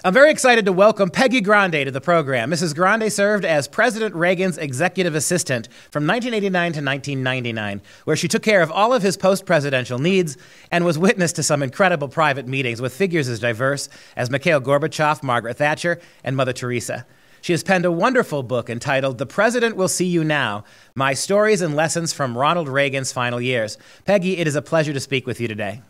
I'm very excited to welcome Peggy Grande to the program. Mrs. Grande served as President Reagan's executive assistant from 1989 to 1999, where she took care of all of his post-presidential needs and was witness to some incredible private meetings with figures as diverse as Mikhail Gorbachev, Margaret Thatcher, and Mother Teresa. She has penned a wonderful book entitled The President Will See You Now, My Stories and Lessons from Ronald Reagan's Final Years. Peggy, it is a pleasure to speak with you today.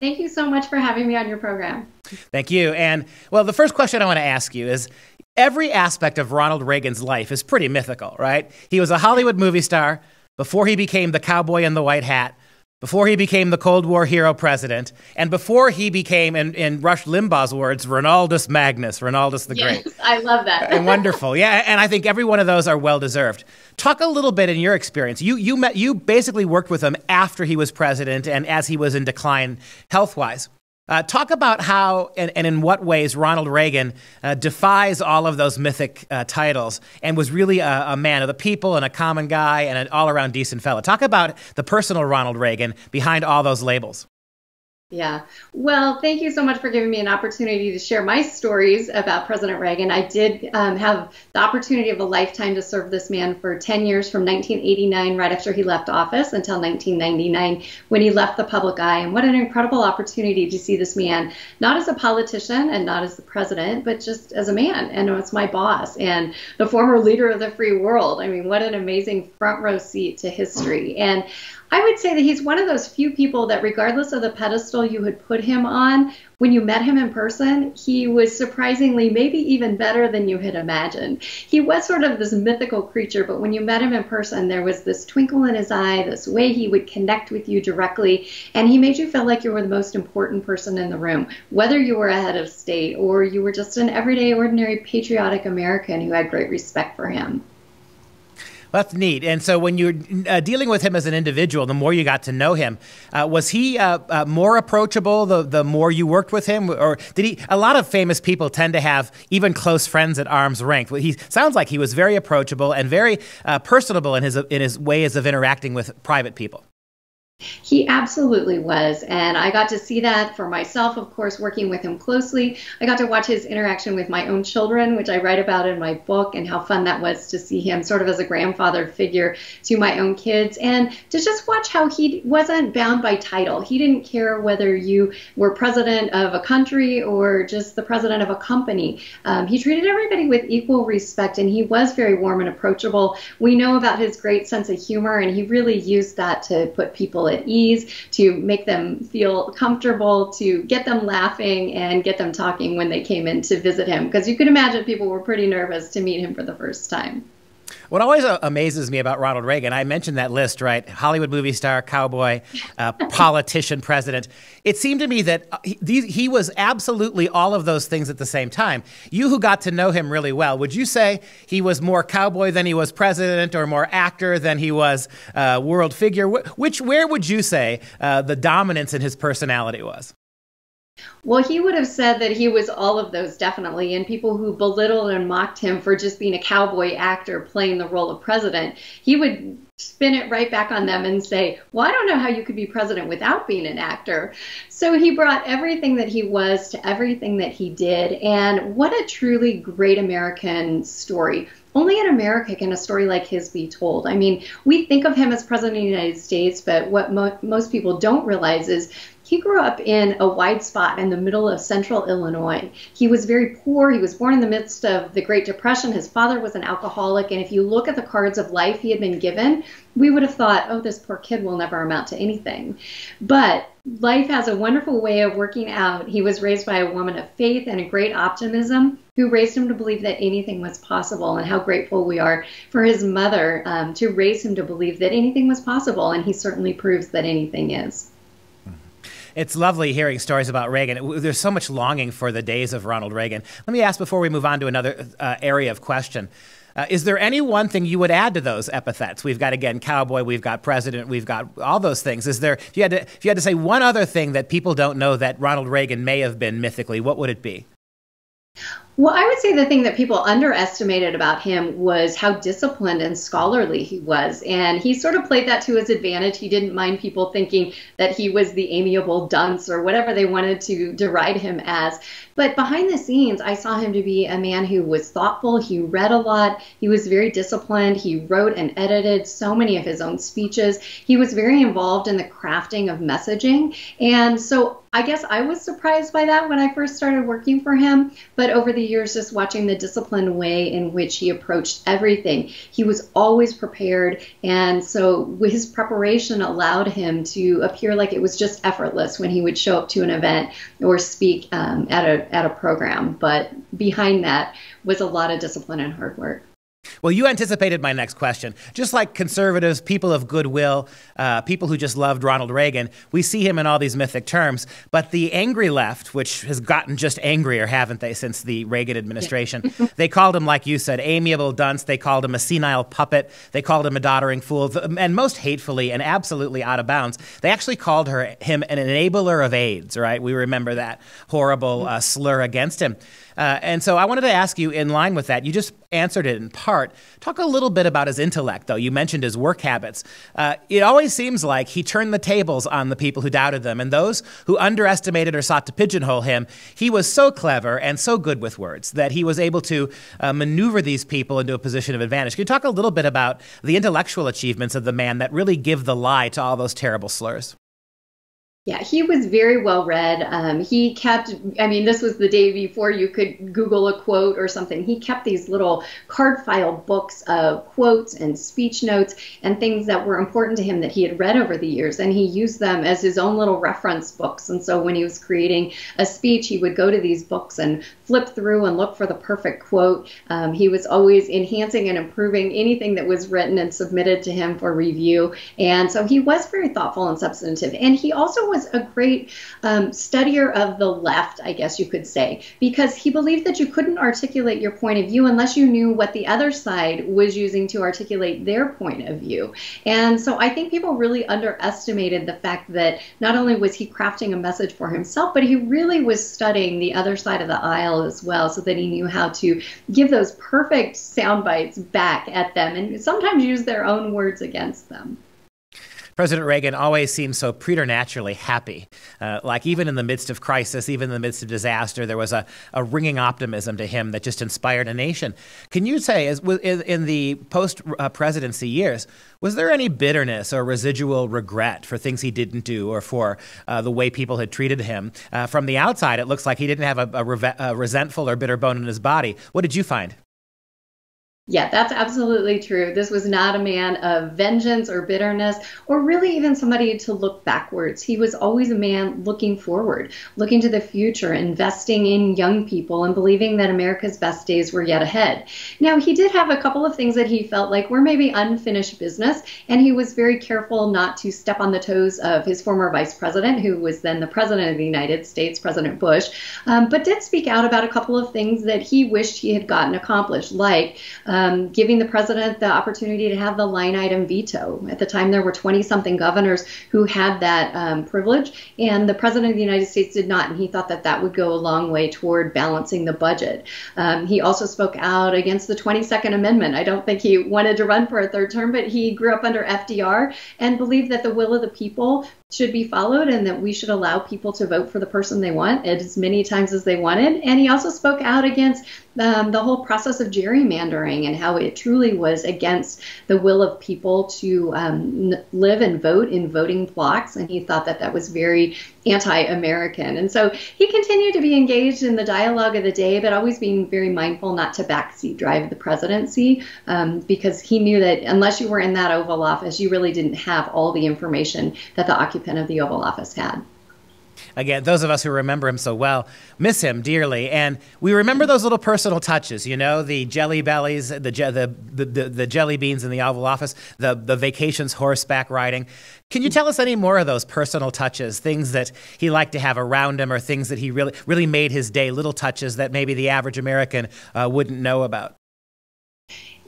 Thank you so much for having me on your program. Thank you. And, well, the first question I want to ask you is, every aspect of Ronald Reagan's life is pretty mythical, right? He was a Hollywood movie star before he became the cowboy in the white hat, before he became the Cold War hero president, and before he became, in Rush Limbaugh's words, Ronaldus Magnus, Ronaldus the Great. Yes, I love that. And wonderful. Yeah, and I think every one of those are well-deserved. Talk a little bit in your experience. You basically worked with him after he was president and as he was in decline health-wise. Talk about how and in what ways Ronald Reagan defies all of those mythic titles and was really a man of the people and a common guy and an all-around decent fella. Talk about the personal Ronald Reagan behind all those labels. Yeah. Well, thank you so much for giving me an opportunity to share my stories about President Reagan. I did have the opportunity of a lifetime to serve this man for 10 years from 1989, right after he left office, until 1999 when he left the public eye. And what an incredible opportunity to see this man, not as a politician and not as the president, but just as a man. And it's my boss and the former leader of the free world. I mean, what an amazing front row seat to history. And I would say that he's one of those few people that regardless of the pedestal you had put him on, when you met him in person, he was surprisingly maybe even better than you had imagined. He was sort of this mythical creature, but when you met him in person, there was this twinkle in his eye, this way he would connect with you directly, and he made you feel like you were the most important person in the room, whether you were a head of state or you were just an everyday, ordinary, patriotic American who had great respect for him. That's neat. And so when you're dealing with him as an individual, the more you got to know him, was he more approachable the more you worked with him? Or did he? A lot of famous people tend to have even close friends at arm's length. He sounds like he was very approachable and very personable in his ways of interacting with private people. He absolutely was, and I got to see that for myself, of course, working with him closely. I got to watch his interaction with my own children, which I write about in my book, and how fun that was to see him sort of as a grandfather figure to my own kids, and to just watch how he wasn't bound by title. He didn't care whether you were president of a country or just the president of a company. He treated everybody with equal respect, and he was very warm and approachable. We know about his great sense of humor, and he really used that to put people at ease, to make them feel comfortable, to get them laughing and get them talking when they came in to visit him. Because you can imagine people were pretty nervous to meet him for the first time. What always amazes me about Ronald Reagan, I mentioned that list, right? Hollywood movie star, cowboy, politician, president. It seemed to me that he was absolutely all of those things at the same time. You who got to know him really well, would you say he was more cowboy than he was president, or more actor than he was world figure? Where would you say the dominance in his personality was? Well, he would have said that he was all of those, definitely, and people who belittled and mocked him for just being a cowboy actor playing the role of president, he would spin it right back on them and say, well, I don't know how you could be president without being an actor. So he brought everything that he was to everything that he did, and what a truly great American story. Only in America can a story like his be told. I mean, we think of him as president of the United States, but what most people don't realize is he grew up in a wide spot in the middle of central Illinois. He was very poor. He was born in the midst of the Great Depression. His father was an alcoholic. And if you look at the cards of life he had been given, we would have thought, oh, this poor kid will never amount to anything. But life has a wonderful way of working out. He was raised by a woman of faith and a great optimism who raised him to believe that anything was possible, and how grateful we are for his mother to raise him to believe that anything was possible. And he certainly proves that anything is. It's lovely hearing stories about Reagan. There's so much longing for the days of Ronald Reagan. Let me ask before we move on to another area of question. Is there any one thing you would add to those epithets? We've got, again, cowboy, we've got president, we've got all those things. If you had to say one other thing that people don't know that Ronald Reagan may have been mythically, what would it be? Well, I would say the thing that people underestimated about him was how disciplined and scholarly he was. And he sort of played that to his advantage. He didn't mind people thinking that he was the amiable dunce or whatever they wanted to deride him as. But behind the scenes, I saw him to be a man who was thoughtful. He read a lot. He was very disciplined. He wrote and edited so many of his own speeches. He was very involved in the crafting of messaging. And so I guess I was surprised by that when I first started working for him. But over the years, just watching the disciplined way in which he approached everything, he was always prepared. And so his preparation allowed him to appear like it was just effortless when he would show up to an event or speak at a program. But behind that was a lot of discipline and hard work. Well, you anticipated my next question. Just like conservatives, people of goodwill, people who just loved Ronald Reagan, we see him in all these mythic terms. But the angry left, which has gotten just angrier, haven't they, since the Reagan administration, they called him, like you said, amiable dunce. They called him a senile puppet. They called him a doddering fool. And most hatefully and absolutely out of bounds, they actually called him an enabler of AIDS, right? We remember that horrible slur against him. And so I wanted to ask you, in line with that, you just answered it in part. Talk a little bit about his intellect, though. You mentioned his work habits. It always seems like he turned the tables on the people who doubted them, and those who underestimated or sought to pigeonhole him. He was so clever and so good with words that he was able to maneuver these people into a position of advantage. Can you talk a little bit about the intellectual achievements of the man that really give the lie to all those terrible slurs? Yeah, he was very well read. He kept, I mean, this was the day before you could Google a quote or something. He kept these little card file books of quotes and speech notes and things that were important to him that he had read over the years. And he used them as his own little reference books. And so when he was creating a speech, he would go to these books and flip through and look for the perfect quote. He was always enhancing and improving anything that was written and submitted to him for review. And so he was very thoughtful and substantive. And he also was a great studier of the left, I guess you could say, because he believed that you couldn't articulate your point of view unless you knew what the other side was using to articulate their point of view. And so I think people really underestimated the fact that not only was he crafting a message for himself, but he really was studying the other side of the aisle as well, so that he knew how to give those perfect sound bites back at them and sometimes use their own words against them. President Reagan always seemed so preternaturally happy. Like even in the midst of crisis, even in the midst of disaster, there was a ringing optimism to him that just inspired a nation. Can you say, in the post-presidency years, was there any bitterness or residual regret for things he didn't do or for the way people had treated him? From the outside, it looks like he didn't have a resentful or bitter bone in his body. What did you find? Yeah, that's absolutely true. This was not a man of vengeance or bitterness, or really even somebody to look backwards. He was always a man looking forward, looking to the future, investing in young people, and believing that America's best days were yet ahead. Now, he did have a couple of things that he felt like were maybe unfinished business, and he was very careful not to step on the toes of his former vice president, who was then the president of the United States, President Bush, but did speak out about a couple of things that he wished he had gotten accomplished, like giving the president the opportunity to have the line item veto. At the time, there were 20-something governors who had that privilege, and the president of the United States did not, and he thought that that would go a long way toward balancing the budget. He also spoke out against the 22nd Amendment. I don't think he wanted to run for a third term, but he grew up under FDR and believed that the will of the people should be followed and that we should allow people to vote for the person they want as many times as they wanted. And he also spoke out against the whole process of gerrymandering and how it truly was against the will of people to live and vote in voting blocks. And he thought that that was very anti-American. And so he continued to be engaged in the dialogue of the day, but always being very mindful not to backseat drive the presidency, because he knew that unless you were in that Oval Office, you really didn't have all the information that the occupant of the Oval Office had. Again, those of us who remember him so well miss him dearly, and we remember those little personal touches. You know, the jelly bellies, the jelly beans in the Oval Office, the vacations horseback riding. Can you tell us any more of those personal touches, things that he liked to have around him, or things that he really made his day, little touches that maybe the average American wouldn't know about?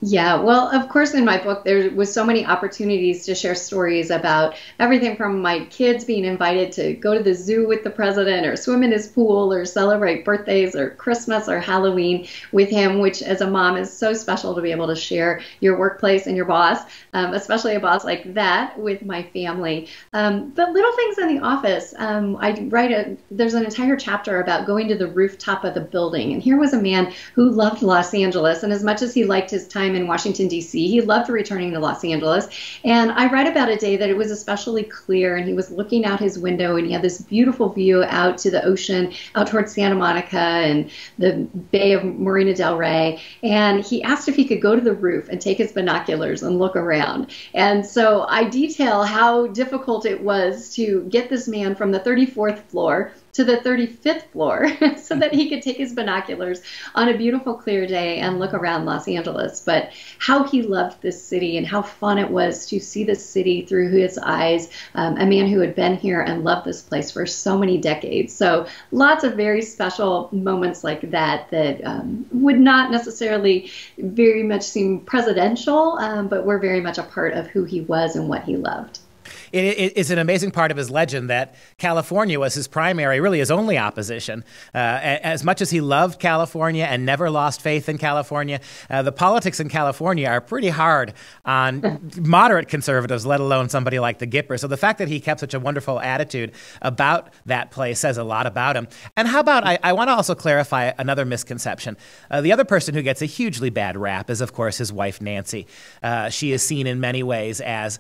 Yeah, well, of course, in my book, there was so many opportunities to share stories about everything from my kids being invited to go to the zoo with the president or swim in his pool or celebrate birthdays or Christmas or Halloween with him, which as a mom is so special to be able to share your workplace and your boss, especially a boss like that, with my family. But little things in the office, there's an entire chapter about going to the rooftop of the building. And here was a man who loved Los Angeles, and as much as he liked his time in Washington, D.C. He loved returning to Los Angeles. And I write about a day that it was especially clear, and he was looking out his window, and he had this beautiful view out to the ocean, out towards Santa Monica and the Bay of Marina del Rey. And he asked if he could go to the roof and take his binoculars and look around. And so I detail how difficult it was to get this man from the 34th floor to the 35th floor so that he could take his binoculars on a beautiful, clear day and look around Los Angeles. But how he loved this city and how fun it was to see the city through his eyes, a man who had been here and loved this place for so many decades. So lots of very special moments like that would not necessarily very much seem presidential, but were very much a part of who he was and what he loved. It's an amazing part of his legend that California was his primary, really his only opposition. As much as he loved California and never lost faith in California, the politics in California are pretty hard on moderate conservatives, let alone somebody like the Gipper. So the fact that he kept such a wonderful attitude about that place says a lot about him. And how about, I want to also clarify another misconception. The other person who gets a hugely bad rap is, of course, his wife, Nancy. She is seen in many ways as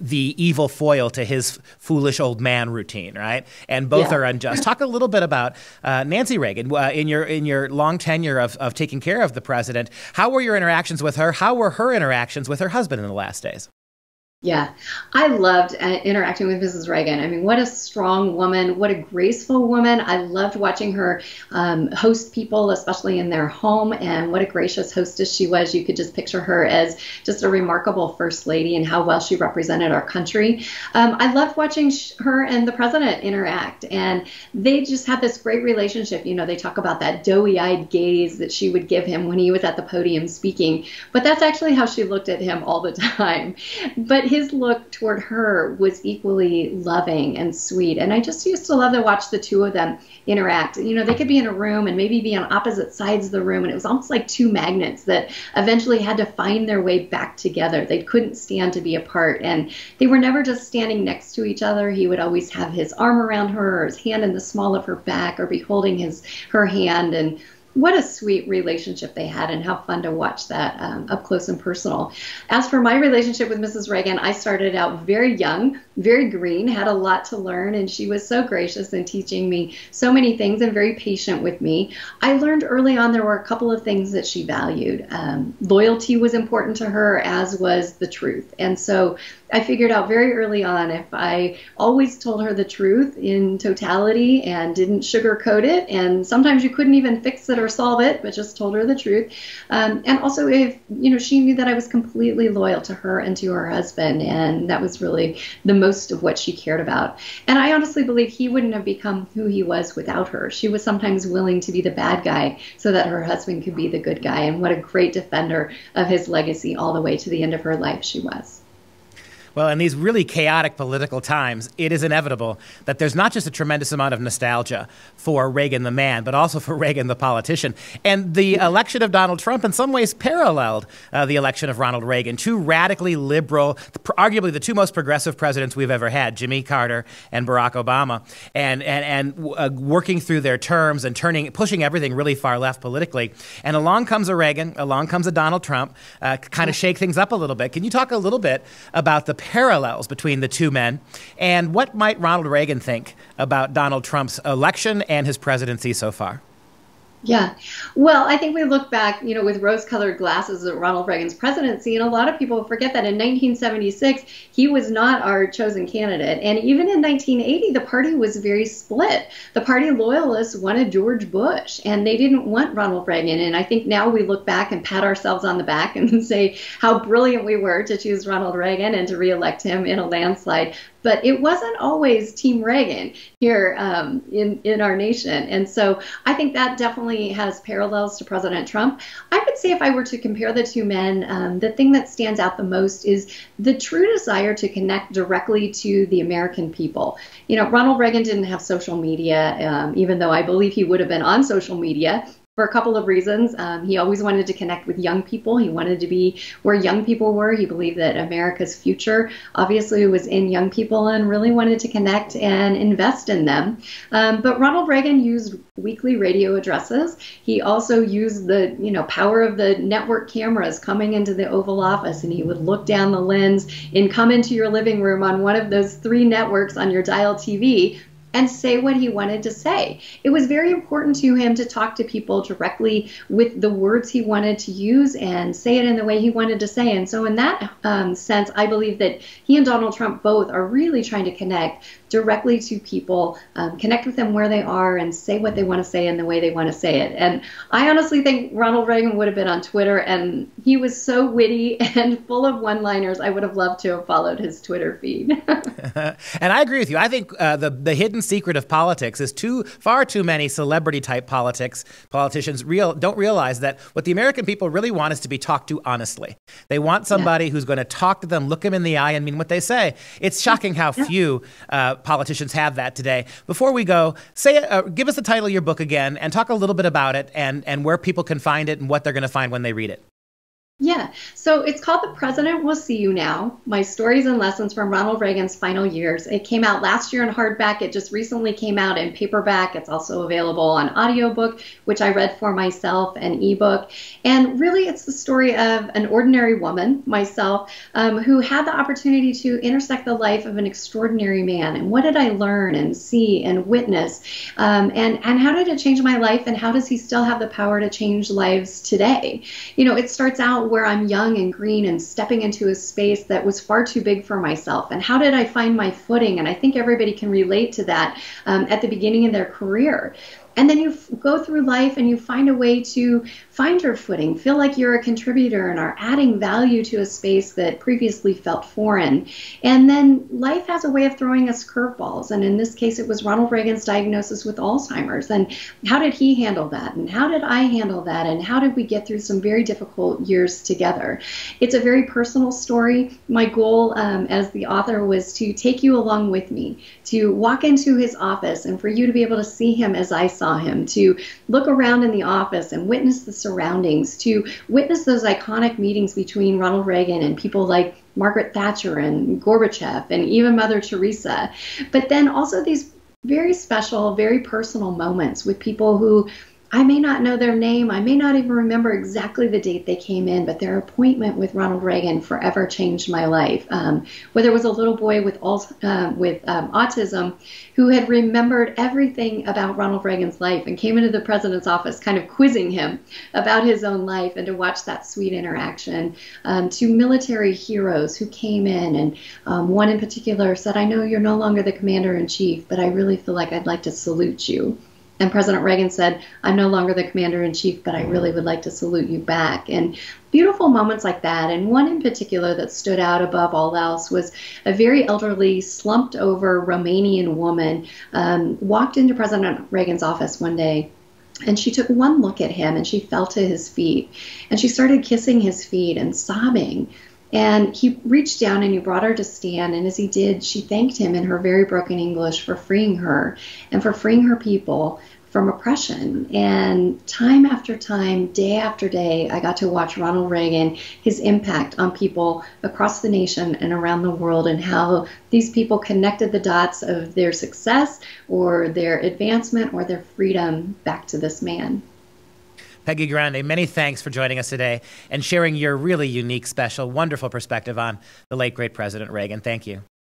the evil foil to his foolish old man routine, right? And both are unjust. Talk a little bit about Nancy Reagan in your long tenure of taking care of the president. How were your interactions with her? How were her interactions with her husband in the last days? Yeah, I loved interacting with Mrs. Reagan. I mean, what a strong woman, what a graceful woman. I loved watching her host people, especially in their home, and what a gracious hostess she was. You could just picture her as just a remarkable first lady and how well she represented our country. I loved watching her and the president interact, and they just had this great relationship. You know, they talk about that doughy-eyed gaze that she would give him when he was at the podium speaking, but that's actually how she looked at him all the time. But his look toward her was equally loving and sweet. And I just used to love to watch the two of them interact. You know, they could be in a room and maybe be on opposite sides of the room, and it was almost like two magnets that eventually had to find their way back together. They couldn't stand to be apart, and they were never just standing next to each other. He would always have his arm around her or his hand in the small of her back or be holding her hand. And what a sweet relationship they had, and how fun to watch that up close and personal. As for my relationship with Mrs. Reagan, I started out very young, very green, had a lot to learn, and she was so gracious in teaching me so many things and very patient with me. I learned early on there were a couple of things that she valued. Loyalty was important to her, as was the truth. And so I figured out very early on, if I always told her the truth in totality and didn't sugarcoat it, and sometimes you couldn't even fix it or solve it, but just told her the truth. And also, if she knew that I was completely loyal to her and to her husband, and that was really the most of what she cared about. And I honestly believe he wouldn't have become who he was without her. She was sometimes willing to be the bad guy so that her husband could be the good guy. And what a great defender of his legacy all the way to the end of her life she was. Well, in these really chaotic political times, it is inevitable that there's not just a tremendous amount of nostalgia for Reagan the man, but also for Reagan the politician. And the election of Donald Trump in some ways paralleled the election of Ronald Reagan. Two radically liberal, arguably the two most progressive presidents we've ever had, Jimmy Carter and Barack Obama, and working through their terms and pushing everything really far left politically. And along comes a Reagan, along comes a Donald Trump, kind of shake things up a little bit. Can you talk a little bit about the parallels between the two men, and what might Ronald Reagan think about Donald Trump's election and his presidency so far? Yeah. Well, I think we look back, with rose-colored glasses at Ronald Reagan's presidency, and a lot of people forget that in 1976, he was not our chosen candidate. And even in 1980, the party was very split. The party loyalists wanted George Bush, and they didn't want Ronald Reagan. And I think now we look back and pat ourselves on the back and say how brilliant we were to choose Ronald Reagan and to reelect him in a landslide. But it wasn't always Team Reagan here in our nation. And so I think that definitely has parallels to President Trump. I would say if I were to compare the two men, the thing that stands out the most is the true desire to connect directly to the American people. Ronald Reagan didn't have social media, even though I believe he would have been on social media. For a couple of reasons. He always wanted to connect with young people. He wanted to be where young people were. He believed that America's future obviously was in young people and really wanted to connect and invest in them. But Ronald Reagan used weekly radio addresses. He also used the power of the network cameras coming into the Oval Office, and he would look down the lens and come into your living room on one of those 3 networks on your dial TV and say what he wanted to say. It was very important to him to talk to people directly with the words he wanted to use and say it in the way he wanted to say. And so in that sense, I believe that he and Donald Trump both are really trying to connect directly to people, connect with them where they are and say what they want to say in the way they want to say it. And I honestly think Ronald Reagan would have been on Twitter, and he was so witty and full of one-liners. I would have loved to have followed his Twitter feed. And I agree with you. I think the hidden secret of politics is far too many celebrity-type politicians don't realize that what the American people really want is to be talked to honestly. They want somebody who's going to talk to them, look them in the eye, and mean what they say. It's shocking how few politicians have that today. Before we go, give us the title of your book again and talk a little bit about it and where people can find it and what they're going to find when they read it. Yeah, so it's called The President Will See You Now, My Stories and Lessons from Ronald Reagan's Final Years. It came out last year in hardback. It just recently came out in paperback. It's also available on audiobook, which I read for myself, and ebook. And really, it's the story of an ordinary woman, myself, who had the opportunity to intersect the life of an extraordinary man. And what did I learn and see and witness? And how did it change my life? And how does he still have the power to change lives today? It starts out where I'm young and green and stepping into a space that was far too big for myself. And how did I find my footing? And I think everybody can relate to that at the beginning of their career. And then you go through life and you find a way to find your footing, feel like you're a contributor and are adding value to a space that previously felt foreign. And then life has a way of throwing us curveballs. And in this case, it was Ronald Reagan's diagnosis with Alzheimer's. And how did he handle that? And how did I handle that? And how did we get through some very difficult years together? It's a very personal story. My goal as the author was to take you along with me, to walk into his office and for you to be able to see him as I saw him, to look around in the office and witness the surroundings, to witness those iconic meetings between Ronald Reagan and people like Margaret Thatcher and Gorbachev and even Mother Teresa. But then also these very special, very personal moments with people who I may not know their name. I may not even remember exactly the date they came in, but their appointment with Ronald Reagan forever changed my life. Whether it was a little boy with autism who had remembered everything about Ronald Reagan's life and came into the president's office kind of quizzing him about his own life, and to watch that sweet interaction, to military heroes who came in, and one in particular said, "I know you're no longer the commander-in-chief, but I really feel like I'd like to salute you." And President Reagan said, "I'm no longer the commander-in-chief, but I really would like to salute you back." And beautiful moments like that. And one in particular that stood out above all else was a very elderly, slumped-over Romanian woman walked into President Reagan's office one day. And she took one look at him and she fell to his feet. And she started kissing his feet and sobbing. And he reached down and he brought her to stand. And as he did, she thanked him in her very broken English for freeing her and for freeing her people from oppression. And time after time, day after day, I got to watch Ronald Reagan, his impact on people across the nation and around the world, and how these people connected the dots of their success or their advancement or their freedom back to this man. Peggy Grande, many thanks for joining us today and sharing your really unique, special, wonderful perspective on the late, great President Reagan. Thank you.